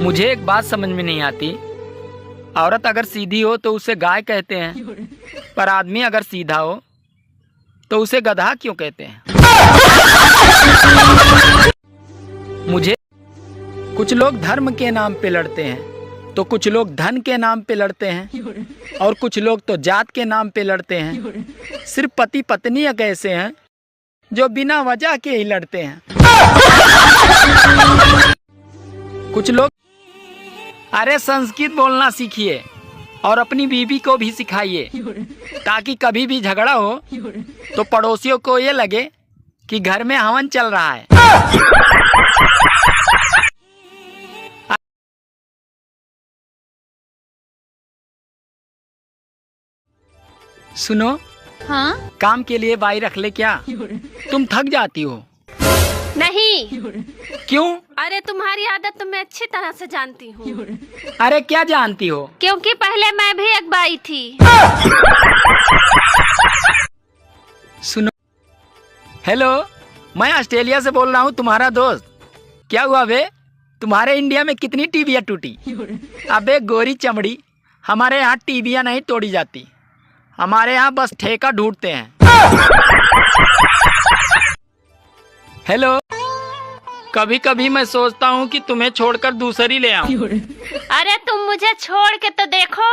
मुझे एक बात समझ में नहीं आती, औरत अगर सीधी हो तो उसे गाय कहते हैं, पर आदमी अगर सीधा हो तो उसे गधा क्यों कहते हैं? मुझे कुछ लोग धर्म के नाम पे लड़ते हैं, तो कुछ लोग धन के नाम पे लड़ते हैं, और कुछ लोग तो जात के नाम पे लड़ते हैं। सिर्फ पति पत्नी एक ऐसे हैं जो बिना वजह के ही लड़ते हैं। कुछ लोग, अरे संस्कृत बोलना सीखिए और अपनी बीवी को भी सिखाइए, ताकि कभी भी झगड़ा हो तो पड़ोसियों को ये लगे कि घर में हवन चल रहा है। सुनो, हाँ? काम के लिए बाई रख ले क्या? तुम थक जाती हो। नहीं। क्यों? अरे तुम्हारी आदत तो मैं अच्छी तरह से जानती हूँ। अरे क्या जानती हो? क्योंकि पहले मैं भी एक बाई थी। सुनो, हेलो, मैं ऑस्ट्रेलिया से बोल रहा हूँ, तुम्हारा दोस्त। क्या हुआ बे? तुम्हारे इंडिया में कितनी टीवियाँ टूटी? अबे गोरी चमड़ी, हमारे यहाँ टीवियाँ नहीं तोड़ी जाती, हमारे यहाँ बस ठेका ढूंढते हैं। हेलो, कभी कभी मैं सोचता हूँ कि तुम्हें छोड़कर दूसरी ले आऊं। अरे तुम मुझे छोड़ के तो देखो,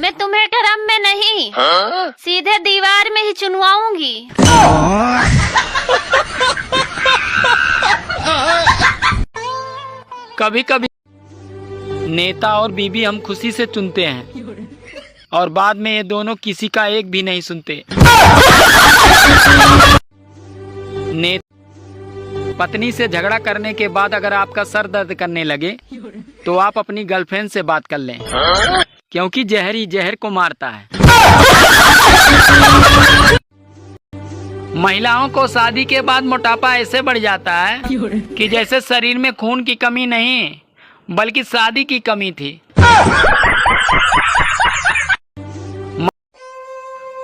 मैं तुम्हें ड्रम में नहीं, सीधे दीवार में ही चुनवाऊंगी। कभी कभी नेता और बीबी हम खुशी से चुनते हैं, और बाद में ये दोनों किसी का एक भी नहीं सुनते। पत्नी से झगड़ा करने के बाद अगर आपका सर दर्द करने लगे तो आप अपनी गर्लफ्रेंड से बात कर लें, क्योंकि जहर ही जहर को मारता है। महिलाओं को शादी के बाद मोटापा ऐसे बढ़ जाता है कि जैसे शरीर में खून की कमी नहीं बल्कि शादी की कमी थी।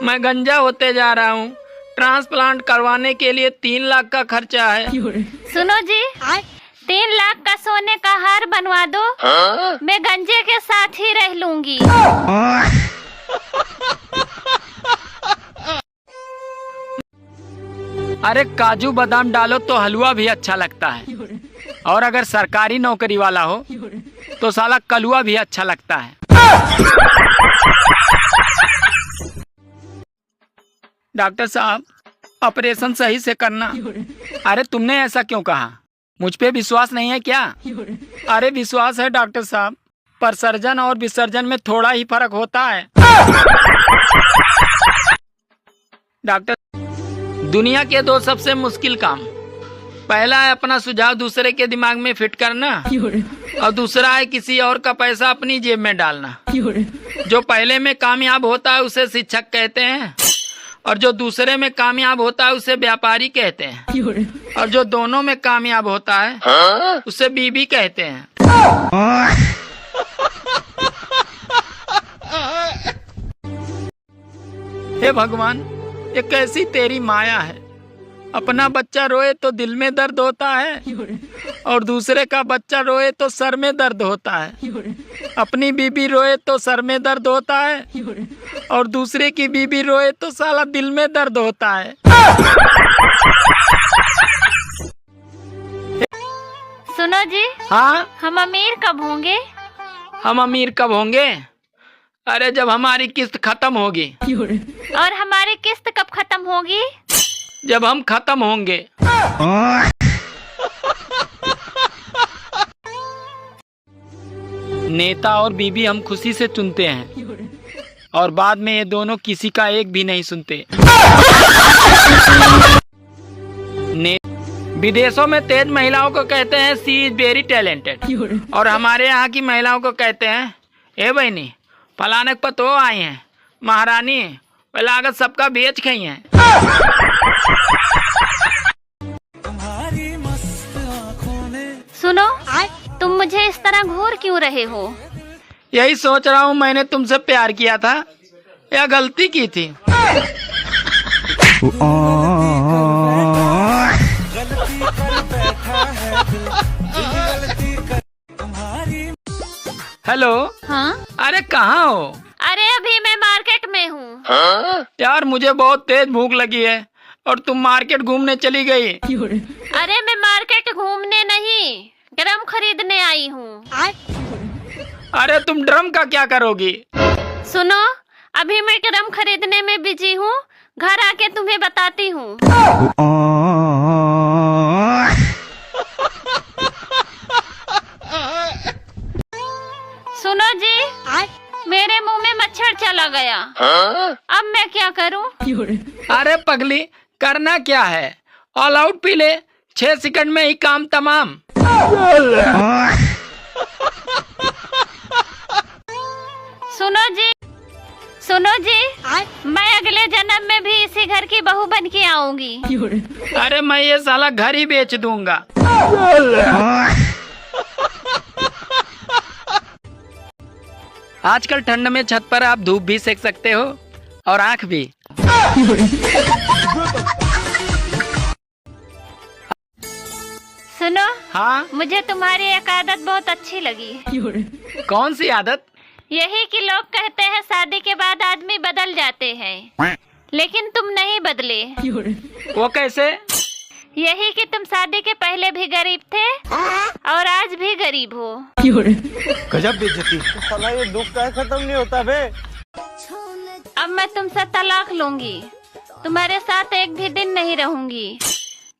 मैं गंजा होते जा रहा हूँ, ट्रांसप्लांट करवाने के लिए 3 लाख का खर्चा है। सुनो जी, 3 लाख का सोने का हार बनवा दो, मैं गंजे के साथ ही रह लूंगी। अरे काजू बादाम डालो तो हलवा भी अच्छा लगता है, और अगर सरकारी नौकरी वाला हो तो साला कलुआ भी अच्छा लगता है। डॉक्टर साहब, ऑपरेशन सही से करना। अरे तुमने ऐसा क्यों कहा? मुझ पे विश्वास नहीं है क्या? अरे विश्वास है डॉक्टर साहब, पर सर्जन और विसर्जन में थोड़ा ही फर्क होता है। डॉक्टर, दुनिया के 2 सबसे मुश्किल काम, पहला है अपना सुझाव दूसरे के दिमाग में फिट करना, और दूसरा है किसी और का पैसा अपनी जेब में डालना। जो पहले में कामयाब होता है उसे शिक्षक कहते हैं, और जो दूसरे में कामयाब होता है उसे व्यापारी कहते हैं, और जो दोनों में कामयाब होता है उसे बीबी कहते हैं। हे भगवान, ये कैसी तेरी माया है। अपना बच्चा रोए तो दिल में दर्द होता है, और दूसरे का बच्चा रोए तो सर में दर्द होता है। अपनी बीबी रोए तो सर में दर्द होता है, और दूसरे की बीबी रोए तो साला दिल में दर्द होता है। सुनो जी, हाँ? हम अमीर कब होंगे? हम अमीर कब होंगे? अरे जब हमारी किस्त खत्म होगी। और हमारी किस्त कब खत्म होगी? जब हम खत्म होंगे। नेता और बीबी हम खुशी से चुनते हैं, और बाद में ये दोनों किसी का एक भी नहीं सुनते। विदेशों में तेज महिलाओं को कहते हैं सी इज वेरी टैलेंटेड, और हमारे यहाँ की महिलाओं को कहते हैं ए बहनी, फलाने पर तो आई हैं महारानी, लागत सबका बेच गई हैं। सुनो, तुम मुझे इस तरह घूर क्यों रहे हो? यही सोच रहा हूँ, मैंने तुमसे प्यार किया था या गलती की थी? गलती कर बैठा है दिल, गलती कर तुम्हारी हेलो। हाँ। अरे कहाँ हो? अरे अभी मैं मार्केट में हूँ। यार मुझे बहुत तेज भूख लगी है और तुम मार्केट घूमने चली गई। अरे मैं मार्केट घूमने नहीं, ड्रम खरीदने आई हूँ। अरे तुम ड्रम का क्या करोगी? सुनो, अभी मैं ड्रम खरीदने में बिजी हूँ, घर आके तुम्हें बताती हूँ। सुनो जी, मेरे मुंह में मच्छर चला गया। अब मैं क्या करूँ? अरे पगली, करना क्या है, ऑल आउट पी ले, 6 सेकंड में ही काम तमाम। सुनो जी, मैं अगले जन्म में भी इसी घर की बहू बन के आऊंगी। अरे मैं ये साला घर ही बेच दूंगा। आजकल ठंड में छत पर आप धूप भी सेक सकते हो और आँख भी। सुनो, हाँ, मुझे तुम्हारी एक आदत बहुत अच्छी लगी। कौन सी आदत? यही कि लोग कहते हैं शादी के बाद आदमी बदल जाते हैं, लेकिन तुम नहीं बदले। वो कैसे? यही कि तुम शादी के पहले भी गरीब थे और आज भी गरीब हो। गजब बेइज्जती। साला ये दुख का खत्म नहीं होता बे। अब मैं तुमसे तलाक लूंगी, तुम्हारे साथ एक भी दिन नहीं रहूंगी।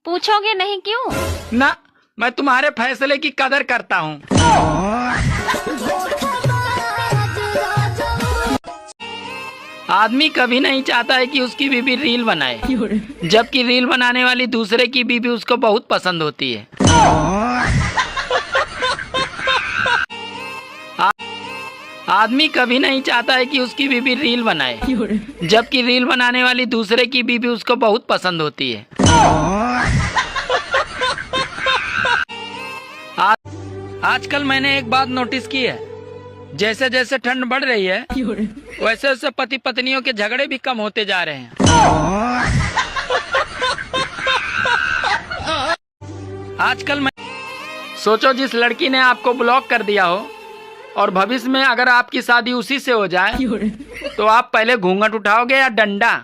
पूछोगे नहीं क्यों? ना, मैं तुम्हारे फैसले की कदर करता हूँ। आदमी कभी नहीं चाहता है कि उसकी बीवी रील बनाए, जबकि रील बनाने वाली दूसरे की बीवी उसको बहुत पसंद होती है। आदमी कभी नहीं चाहता है कि उसकी बीवी रील बनाए, जबकि रील बनाने वाली दूसरे की बीवी उसको बहुत पसंद होती है। आजकल मैंने एक बात नोटिस की है, जैसे जैसे ठंड बढ़ रही है वैसे वैसे पति पत्नियों के झगड़े भी कम होते जा रहे हैं। आजकल मैं सोचो, जिस लड़की ने आपको ब्लॉक कर दिया हो और भविष्य में अगर आपकी शादी उसी से हो जाए तो आप पहले घूंघट उठाओगे या डंडा?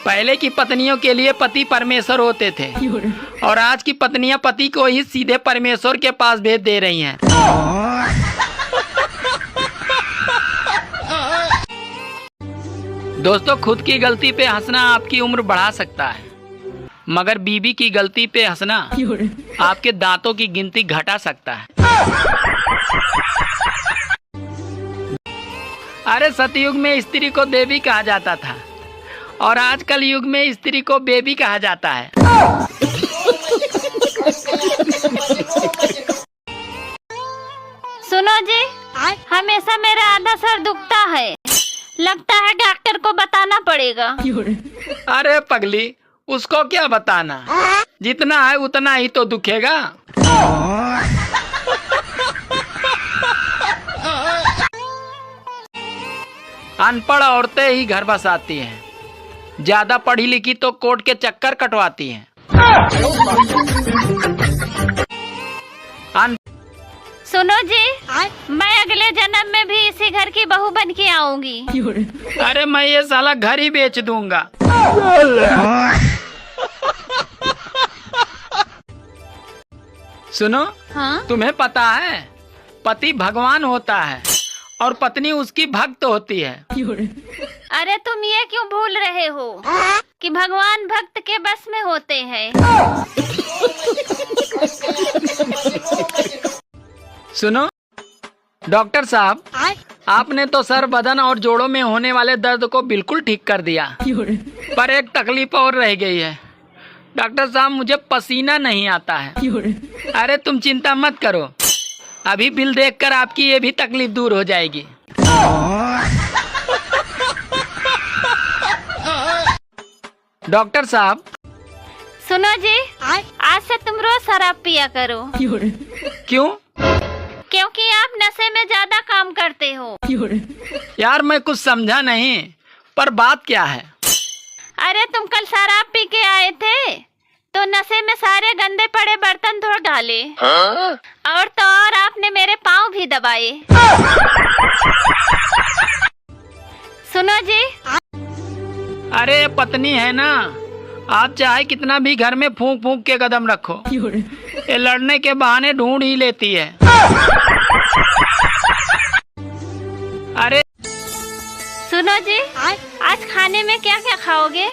पहले की पत्नियों के लिए पति परमेश्वर होते थे और आज की पत्नियां पति को ही सीधे परमेश्वर के पास भेज दे रही हैं। दोस्तों, खुद की गलती पे हंसना आपकी उम्र बढ़ा सकता है, मगर बीबी की गलती पे हंसना आपके दांतों की गिनती घटा सकता है। अरे सतयुग में स्त्री को देवी कहा जाता था और आजकल युग में स्त्री को बेबी कहा जाता है। सुनो जी, हमेशा मेरा आधा सर दुखता है, लगता है डॉक्टर को बताना पड़ेगा। अरे पगली, उसको क्या बताना, जितना है उतना ही तो दुखेगा। अनपढ़ औरतें ही घर बसाती हैं, ज्यादा पढ़ी लिखी तो कोर्ट के चक्कर कटवाती हैं। सुनो जी, मैं अगले जन्म में भी इसी घर की बहू बन के आऊंगी। अरे मैं ये साला घर ही बेच दूंगा। सुनो, हाँ? तुम्हें पता है पति भगवान होता है और पत्नी उसकी भक्त होती है। अरे तुम ये क्यों भूल रहे हो कि भगवान भक्त के बस में होते हैं। सुनो डॉक्टर साहब, आपने तो सर, बदन और जोड़ों में होने वाले दर्द को बिल्कुल ठीक कर दिया, पर एक तकलीफ और रह गई है। डॉक्टर साहब, मुझे पसीना नहीं आता है। अरे तुम चिंता मत करो, अभी बिल देखकर आपकी ये भी तकलीफ दूर हो जाएगी। डॉक्टर साहब। सुनो जी, आज से तुम रोज शराब पिया करो। क्यों? क्योंकि आप नशे में ज्यादा काम करते हो। यार मैं कुछ समझा नहीं, पर बात क्या है? अरे तुम कल शराब पी के आए थे, तो नशे में सारे गंदे पड़े बर्तन धो डाले, और तो और आपने मेरे पाँव भी दबाए। सुनो जी। अरे पत्नी है ना, आप चाहे कितना भी घर में फूंक फूंक के कदम रखो, ये लड़ने के बहाने ढूंढ ही लेती है। अरे सुनो जी, आज खाने में क्या क्या खाओगे?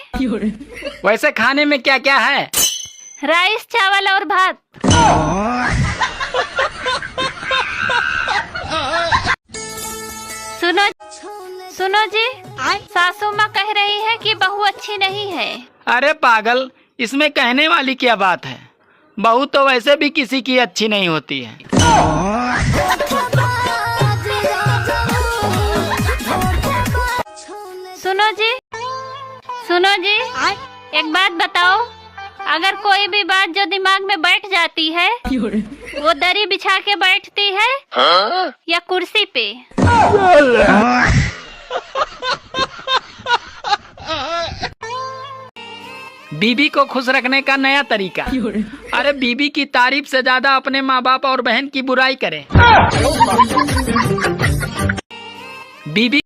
वैसे खाने में क्या क्या है? राइस, चावल और भात। सुनो जी, सासू माँ कह रही है कि बहू अच्छी नहीं है। अरे पागल, इसमें कहने वाली क्या बात है? बहू तो वैसे भी किसी की अच्छी नहीं होती है। सुनो जी, एक बात बताओ, अगर कोई भी बात जो दिमाग में बैठ जाती है, वो दरी बिछा के बैठती है या कुर्सी पे? बीबी को खुश रखने का नया तरीका। अरे बीबी की तारीफ से ज्यादा अपने माँ बाप और बहन की बुराई करें। बीबी